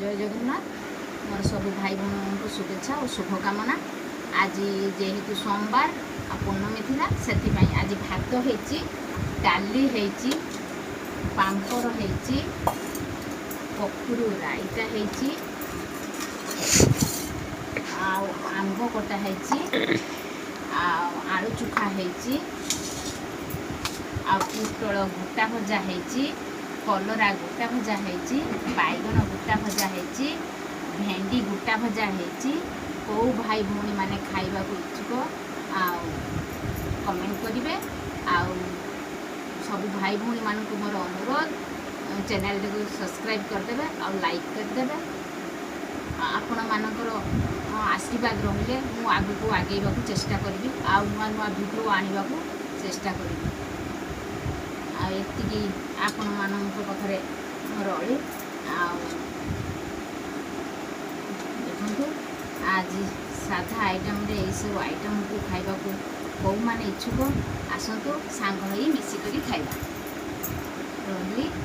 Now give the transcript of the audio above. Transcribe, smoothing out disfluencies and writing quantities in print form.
जय जगन्नाथ मोर सब भाई भौन को शुभेच्छा और शुभकामना। आज जेहेतु सोमवार आ पूर्णमी थिला से आज भात होइची, डाली होइची, पांपड़ होइची, कखुरू राईता होइची, आंब कटा होइची, आलू चुखा होइची, पुटल गोटा भजा होइची, कलरा गोटा भजा होइची, बैगन गोटा भजा होइची, भेंडी गोटा भजा होइची। को भाई भौणी माने खाइबा को इच्छुक कमेंट करेंगे। सब भाई भौणी मान को मोर अनुरोध चैनल को सब्सक्राइब करदे और लाइक करदे। आपण मानकर आशीर्वाद रहिले मु आगु आगेबा को चेष्टा करी आ नुआ नुआ वीडियो आनिबा को चेष्टा करी। एति आपण मान पाखे रही देखु आज साधा आइटम रे सब आइटम को खाइबा को कौ माने इच्छुक आसतु सांग मिसिक खाइबा रही।